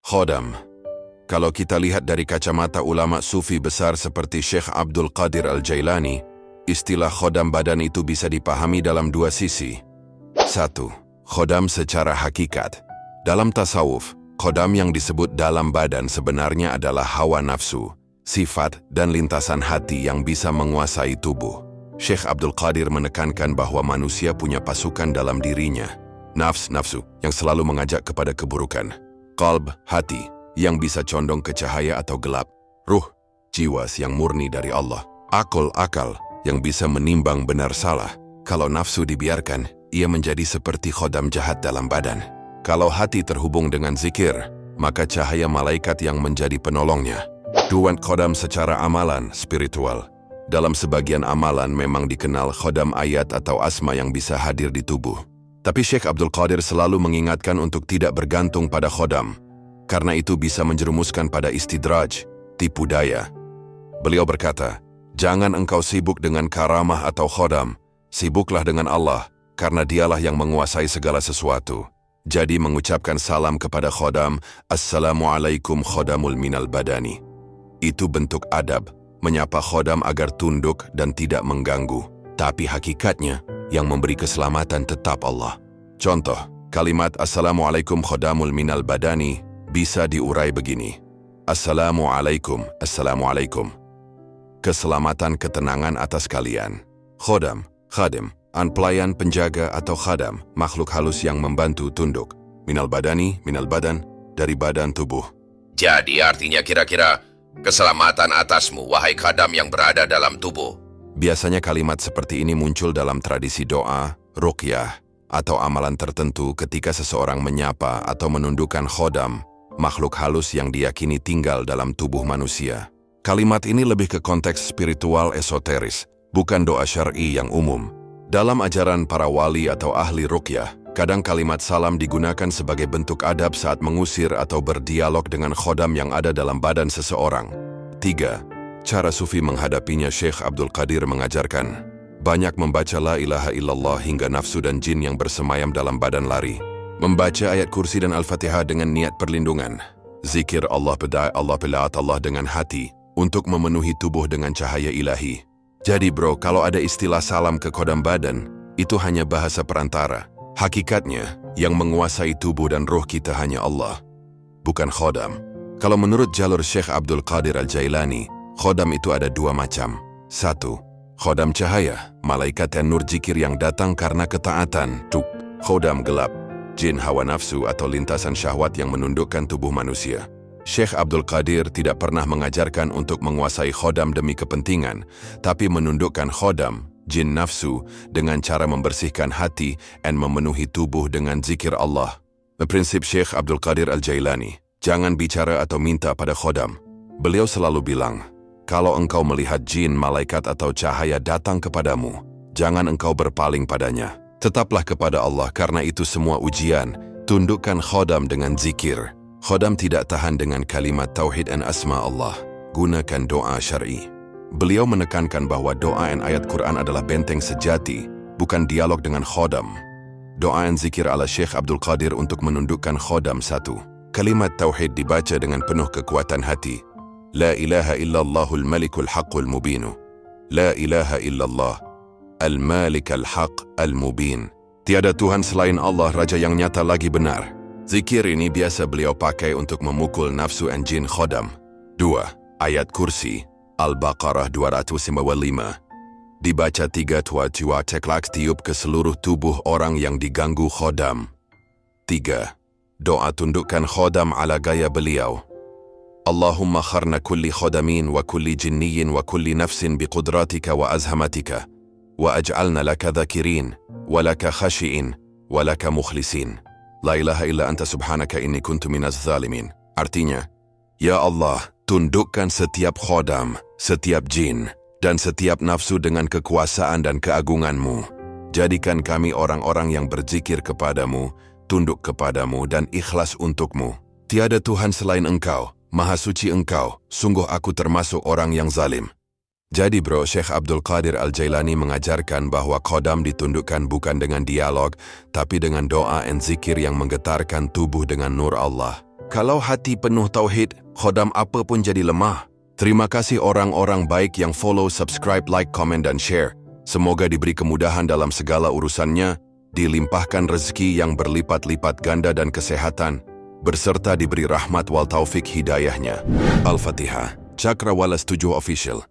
Khodam. Kalau kita lihat dari kacamata ulama sufi besar seperti Syekh Abdul Qadir Al-Jailani, istilah khodam badan itu bisa dipahami dalam dua sisi. 1. Khodam secara hakikat. Dalam tasawuf, khodam yang disebut dalam badan sebenarnya adalah hawa nafsu, sifat dan lintasan hati yang bisa menguasai tubuh. Syekh Abdul Qadir menekankan bahwa manusia punya pasukan dalam dirinya. Nafsu yang selalu mengajak kepada keburukan. Qalb, hati, yang bisa condong ke cahaya atau gelap. Ruh, jiwa yang murni dari Allah. Akal yang bisa menimbang benar salah. Kalau nafsu dibiarkan, ia menjadi seperti khodam jahat dalam badan. Kalau hati terhubung dengan zikir, maka cahaya malaikat yang menjadi penolongnya. 2. Khodam secara amalan, spiritual. Dalam sebagian amalan memang dikenal khodam ayat atau asma yang bisa hadir di tubuh. Tapi Syekh Abdul Qadir selalu mengingatkan untuk tidak bergantung pada khodam, karena itu bisa menjerumuskan pada istidraj, tipu daya. Beliau berkata, jangan engkau sibuk dengan karamah atau khodam, sibuklah dengan Allah, karena dialah yang menguasai segala sesuatu. Jadi mengucapkan salam kepada khodam, Assalamualaikum khodamul minal badani. Itu bentuk adab, menyapa khodam agar tunduk dan tidak mengganggu. Tapi hakikatnya, yang memberi keselamatan tetap Allah. Contoh, kalimat Assalamualaikum khodamul minal badani bisa diurai begini. Assalamualaikum, Assalamualaikum. Keselamatan ketenangan atas kalian. Khodam, khadim, pelayan penjaga atau khadam, makhluk halus yang membantu tunduk. Minal badani, minal badan, dari badan tubuh. Jadi artinya kira-kira keselamatan atasmu, wahai khadam yang berada dalam tubuh. Biasanya kalimat seperti ini muncul dalam tradisi doa, ruqyah, atau amalan tertentu ketika seseorang menyapa atau menundukkan khodam, makhluk halus yang diyakini tinggal dalam tubuh manusia. Kalimat ini lebih ke konteks spiritual esoteris, bukan doa syar'i yang umum. Dalam ajaran para wali atau ahli ruqyah, kadang kalimat salam digunakan sebagai bentuk adab saat mengusir atau berdialog dengan khodam yang ada dalam badan seseorang. 3. Cara sufi menghadapinya. Syekh Abdul Qadir mengajarkan, banyak membaca la ilaha illallah hingga nafsu dan jin yang bersemayam dalam badan lari. Membaca ayat kursi dan Al-Fatihah dengan niat perlindungan. Zikir Allah belaat Allah dengan hati untuk memenuhi tubuh dengan cahaya ilahi. Jadi bro, kalau ada istilah salam ke khodam badan, itu hanya bahasa perantara. Hakikatnya, yang menguasai tubuh dan ruh kita hanya Allah, bukan khodam. Kalau menurut jalur Syekh Abdul Qadir Al-Jailani, khodam itu ada dua macam. 1. Khodam cahaya, malaikat dan nur zikir yang datang karena ketaatan. 2. Khodam gelap, jin hawa nafsu atau lintasan syahwat yang menundukkan tubuh manusia. Syekh Abdul Qadir tidak pernah mengajarkan untuk menguasai khodam demi kepentingan, tapi menundukkan khodam, jin nafsu, dengan cara membersihkan hati dan memenuhi tubuh dengan zikir Allah. Prinsip Syekh Abdul Qadir Al-Jailani, jangan bicara atau minta pada khodam. Beliau selalu bilang, kalau engkau melihat jin, malaikat atau cahaya datang kepadamu, jangan engkau berpaling padanya. Tetaplah kepada Allah karena itu semua ujian. Tundukkan khodam dengan zikir. Khodam tidak tahan dengan kalimat tauhid dan asma Allah. Gunakan doa syar'i. Beliau menekankan bahwa doa dan ayat Quran adalah benteng sejati, bukan dialog dengan khodam. Doa dan zikir ala Syekh Abdul Qadir untuk menundukkan khodam. 1. Kalimat tauhid dibaca dengan penuh kekuatan hati. La ilaha illallahul malikul haqqul mubinu. La ilaha illallah al-malik al-haq al-mubin. Tiada Tuhan selain Allah, Raja yang nyata lagi benar. Zikir ini biasa beliau pakai untuk memukul nafsu dan jin khodam. 2. Ayat kursi, Al-Baqarah 255. Dibaca 3 tua teklak tiup ke seluruh tubuh orang yang diganggu khodam. 3. Doa tundukkan khodam ala gaya beliau. Allahumma kharna kulli khodamin wa kulli jinniyin wa kulli nafsin biqudratika wa azhamatika wa aj'alna laka dhakirin wa laka khashiin wa laka mukhlisin. La ilaha illa anta subhanaka inni kuntu minaz zalimin. Artinya, ya Allah, tundukkan setiap khodam, setiap jin, dan setiap nafsu dengan kekuasaan dan keagunganmu. Jadikan kami orang-orang yang berzikir kepadamu, tunduk kepadamu, dan ikhlas untukmu. Tiada Tuhan selain engkau. Maha suci engkau, sungguh aku termasuk orang yang zalim. Jadi bro, Syekh Abdul Qadir Al-Jailani mengajarkan bahwa khodam ditundukkan bukan dengan dialog, tapi dengan doa dan zikir yang menggetarkan tubuh dengan nur Allah. Kalau hati penuh tauhid, khodam apa pun jadi lemah. Terima kasih orang-orang baik yang follow, subscribe, like, komen, dan share. Semoga diberi kemudahan dalam segala urusannya, dilimpahkan rezeki yang berlipat-lipat ganda dan kesehatan, berserta diberi rahmat wal taufik hidayahnya. Al-Fatihah. Cakrawala 7 Official.